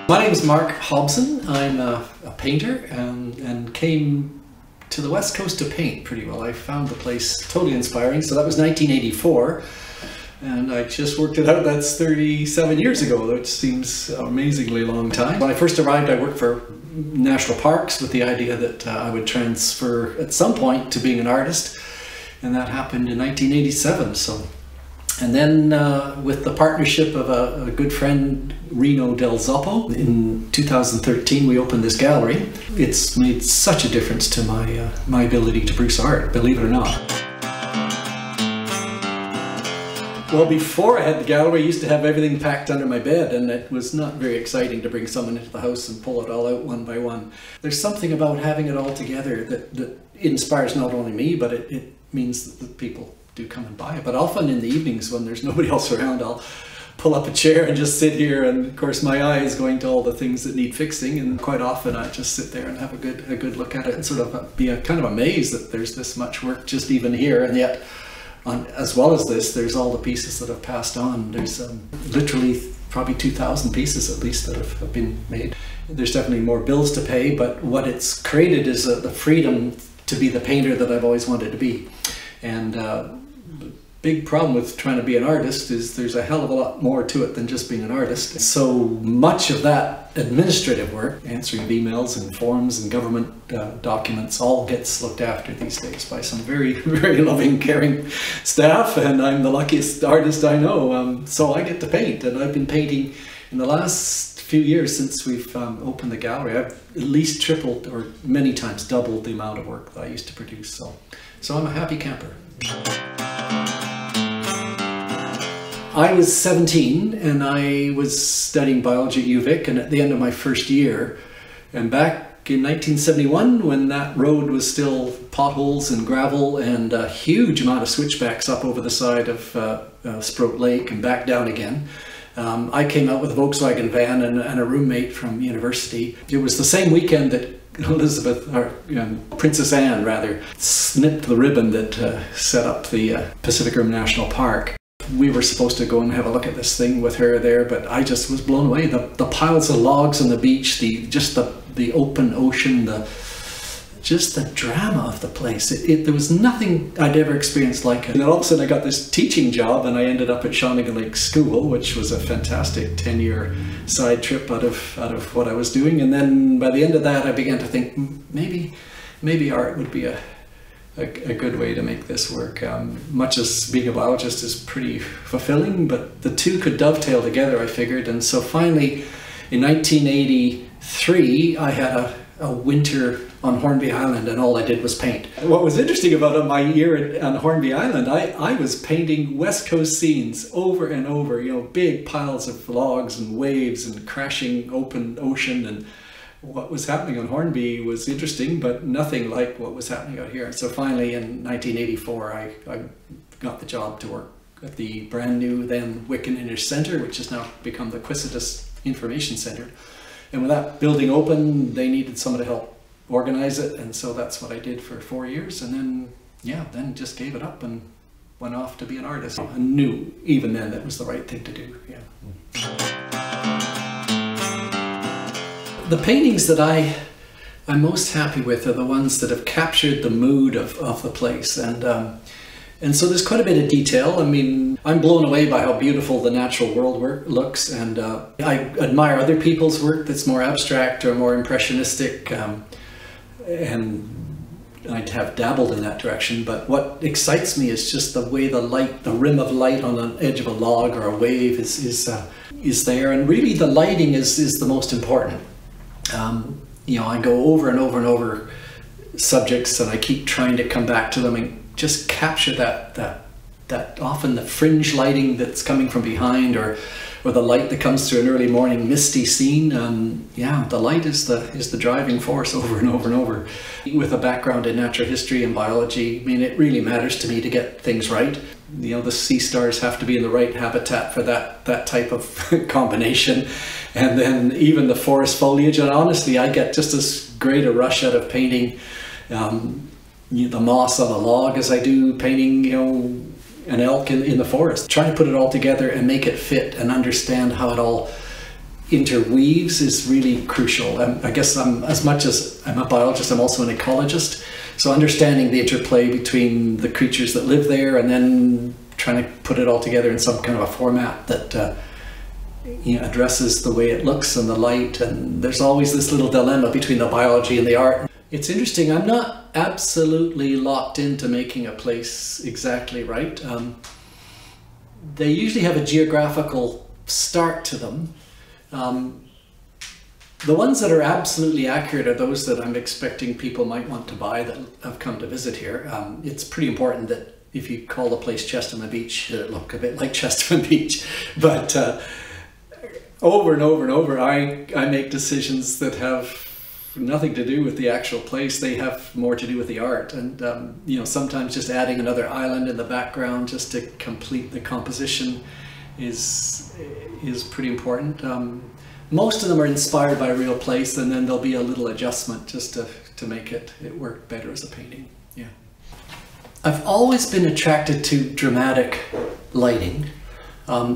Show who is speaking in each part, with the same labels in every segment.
Speaker 1: My name is Mark Hobson. I'm a painter and came to the West Coast to paint pretty well. I found the place totally inspiring. So that was 1984, and I just worked it out. That's 37 years ago, which seems an amazingly long time. When I first arrived, I worked for national parks with the idea that I would transfer at some point to being an artist, and that happened in 1987. And then with the partnership of a good friend, Reno Del Zoppo, in 2013 we opened this gallery. It's made such a difference to my ability to produce art, believe it or not. Well, before I had the gallery, I used to have everything packed under my bed, and it was not very exciting to bring someone into the house and pull it all out one by one. There's something about having it all together that inspires not only me, but it means that people do come and buy it. But often in the evenings when there's nobody else around, I'll pull up a chair and just sit here, and of course my eye is going to all the things that need fixing, and quite often I just sit there and have a good look at it and sort of be kind of amazed that there's this much work just even here, and yet as well as this, there's all the pieces that have passed on. There's literally probably 2,000 pieces at least that have been made. There's definitely more bills to pay, but what it's created is the freedom to be the painter that I've always wanted to be. And big problem with trying to be an artist is there's a hell of a lot more to it than just being an artist. So much of that administrative work, answering emails and forms and government documents, all gets looked after these days by some very, very loving, caring staff, and I'm the luckiest artist I know. So I get to paint, and I've been painting in the last few years since we've opened the gallery. I've at least tripled or many times doubled the amount of work that I used to produce. So I'm a happy camper. I was 17 and I was studying biology at UVic, and at the end of my first year, and back in 1971 when that road was still potholes and gravel and a huge amount of switchbacks up over the side of Sproat Lake and back down again, I came out with a Volkswagen van and a roommate from university. It was the same weekend that Elizabeth, or Princess Anne rather, snipped the ribbon that set up the Pacific Rim National Park. We were supposed to go and have a look at this thing with her there, but I just was blown away. The piles of logs on the beach, the open ocean, just the drama of the place. There was nothing I'd ever experienced like it. And then all of a sudden I got this teaching job, and I ended up at Shawnigan Lake School, which was a fantastic 10-year side trip out of what I was doing. And then by the end of that, I began to think maybe art would be a good way to make this work. Much as being a biologist is pretty fulfilling, but the two could dovetail together, I figured. And so finally, in 1983, I had a winter on Hornby Island, and all I did was paint. What was interesting about my year on Hornby Island, I was painting West Coast scenes over and over, big piles of logs and waves and crashing open ocean, and what was happening on Hornby was interesting, but nothing like what was happening out here. So finally in 1984, I got the job to work at the brand new then Wiccan Inner Centre, which has now become the Quisitus Information Centre. And when that building opened, they needed someone to help organize it, and so that's what I did for 4 years, and then just gave it up and went off to be an artist. I knew even then that was the right thing to do. The paintings that I'm most happy with are the ones that have captured the mood of the place, and so there's quite a bit of detail. I mean, I'm blown away by how beautiful the natural world looks, and I admire other people's work that's more abstract or more impressionistic, and I have dabbled in that direction. But what excites me is just the way the rim of light on the edge of a log or a wave is there, and really the lighting is the most important. I go over and over and over subjects, and I keep trying to come back to them and just capture that often the fringe lighting that's coming from behind, or the light that comes through an early morning misty scene. The light is the driving force over and over and over. With a background in natural history and biology, I mean, it really matters to me to get things right. The sea stars have to be in the right habitat for that type of combination. And then even the forest foliage, and honestly, I get just as great a rush out of painting the moss on a log as I do painting, an elk in the forest. Trying to put it all together and make it fit and understand how it all interweaves is really crucial. I guess as much as I'm a biologist, I'm also an ecologist. So understanding the interplay between the creatures that live there and then trying to put it all together in some kind of a format that addresses the way it looks and the light. And there's always this little dilemma between the biology and the art. It's interesting. I'm not absolutely locked into making a place exactly right. They usually have a geographical start to them. The ones that are absolutely accurate are those that I'm expecting people might want to buy that have come to visit here. It's pretty important that if you call the place Chesterman Beach, it look a bit like Chesterman Beach. But over and over and over, I make decisions that have nothing to do with the actual place. They have more to do with the art. And sometimes just adding another island in the background just to complete the composition is pretty important. Most of them are inspired by a real place, and then there'll be a little adjustment just to make it work better as a painting. Yeah. I've always been attracted to dramatic lighting.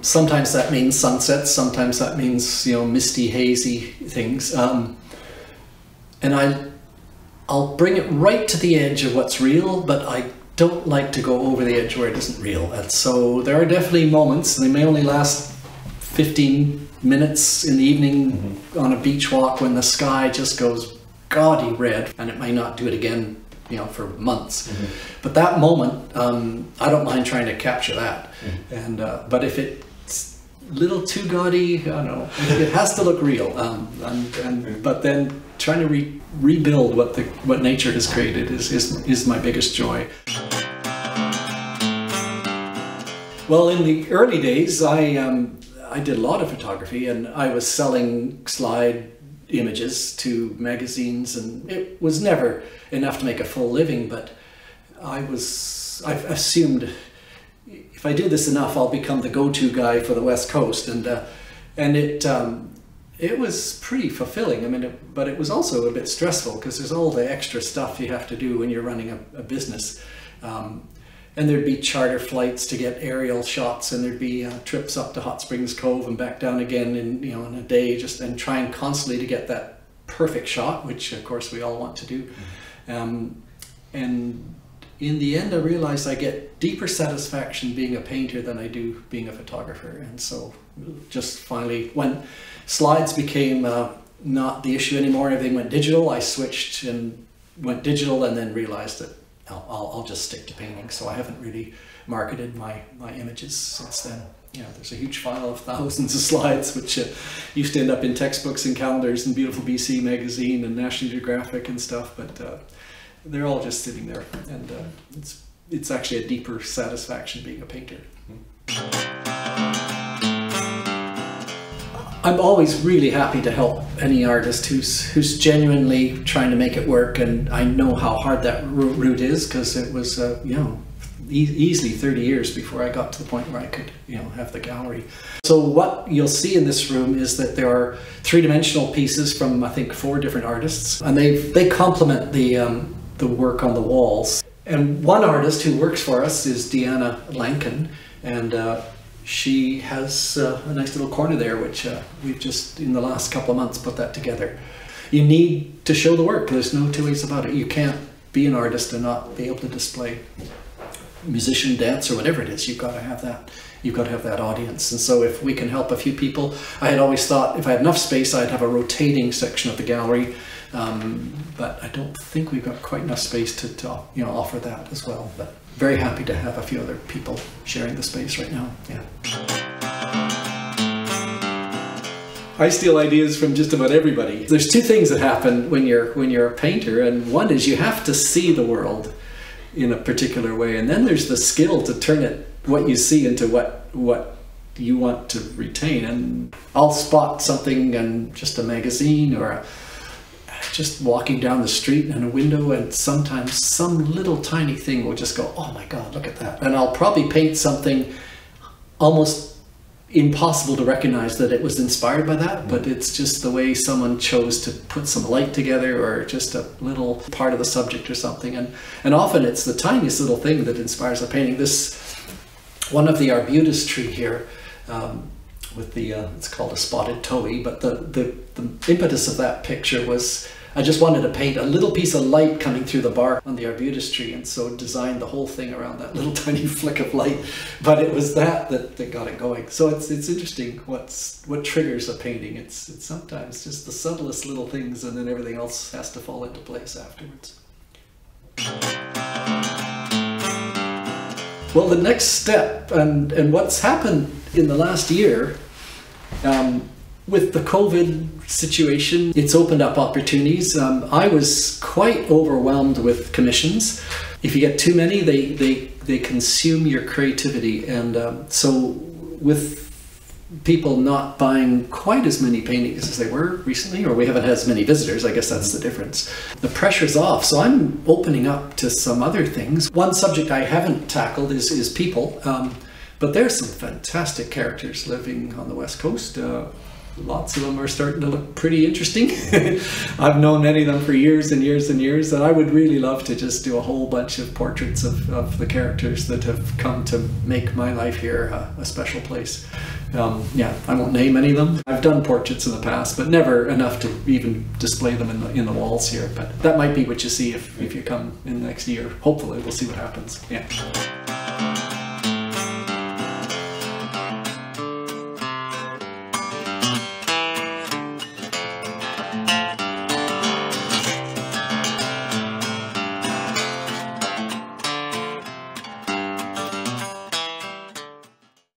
Speaker 1: Sometimes that means sunsets, sometimes that means misty, hazy things. And I'll bring it right to the edge of what's real, but I don't like to go over the edge where it isn't real. And so there are definitely moments, they may only last 15 minutes in the evening on a beach walk when the sky just goes gaudy red, and it may not do it again for months. But that moment, I don't mind trying to capture that. And but if it's a little too gaudy, I don't know, it has to look real. But then trying to rebuild what nature has created is my biggest joy. Well, in the early days, I did a lot of photography, and I was selling slide images to magazines, and it was never enough to make a full living, but I've assumed if I do this enough, I'll become the go-to guy for the West Coast, and it was pretty fulfilling. But it was also a bit stressful because there's all the extra stuff you have to do when you're running a business. And there'd be charter flights to get aerial shots, and there'd be trips up to Hot Springs Cove and back down again in a day, and trying constantly to get that perfect shot, which of course we all want to do. And in the end, I realized I get deeper satisfaction being a painter than I do being a photographer. And so just finally, when slides became not the issue anymore, everything went digital, I switched and went digital, and then realized that I'll just stick to painting. So I haven't really marketed my images since then. There's a huge file of thousands of slides, which used to end up in textbooks and calendars and Beautiful BC magazine and National Geographic and stuff, but they're all just sitting there, and it's actually a deeper satisfaction being a painter. I'm always really happy to help any artist who's genuinely trying to make it work, and I know how hard that route is, because it was easily 30 years before I got to the point where I could have the gallery. So what you'll see in this room is that there are three-dimensional pieces from I think 4 different artists, and they complement the work on the walls. And one artist who works for us is Deanna Lankin, and she has a nice little corner there, which we've just in the last couple of months put that together. You need to show the work. There's no two ways about it. You can't be an artist and not be able to display musician, dance, or whatever it is. You've got to have that. You've got to have that audience. And so if we can help a few people, I had always thought if I had enough space, I'd have a rotating section of the gallery. But I don't think we've got quite enough space to offer that as well. But very happy to have a few other people sharing the space right now. Yeah. I steal ideas from just about everybody. There's 2 things that happen when you're a painter, and one is you have to see the world in a particular way, and then there's the skill to turn what you see into what you want to retain. And I'll spot something in just a magazine or just walking down the street in a window, and sometimes some little tiny thing will just go, oh my God, look at that. And I'll probably paint something almost impossible to recognize that it was inspired by that, but it's just the way someone chose to put some light together, or just a little part of the subject or something. And often it's the tiniest little thing that inspires a painting. One of the arbutus tree here, with the it's called a spotted towhee, but the impetus of that picture was I just wanted to paint a little piece of light coming through the bark on the arbutus tree, and so designed the whole thing around that little tiny flick of light. But it was that got it going. So it's interesting what triggers a painting. It's sometimes just the subtlest little things, and then everything else has to fall into place afterwards. Well, the next step, and what's happened in the last year, with the COVID situation, it's opened up opportunities. I was quite overwhelmed with commissions. If you get too many, they consume your creativity, and so with people not buying quite as many paintings as they were recently, or we haven't had as many visitors, I guess that's the difference. The pressure's off, so I'm opening up to some other things. One subject I haven't tackled is people, but there's some fantastic characters living on the West Coast. Lots of them are starting to look pretty interesting. I've known many of them for years and years and years, and I would really love to just do a whole bunch of portraits of the characters that have come to make my life here a special place. Yeah, I won't name any of them. I've done portraits in the past, but never enough to even display them in the walls here. But that might be what you see if you come in the next year. Hopefully, we'll see what happens. Yeah.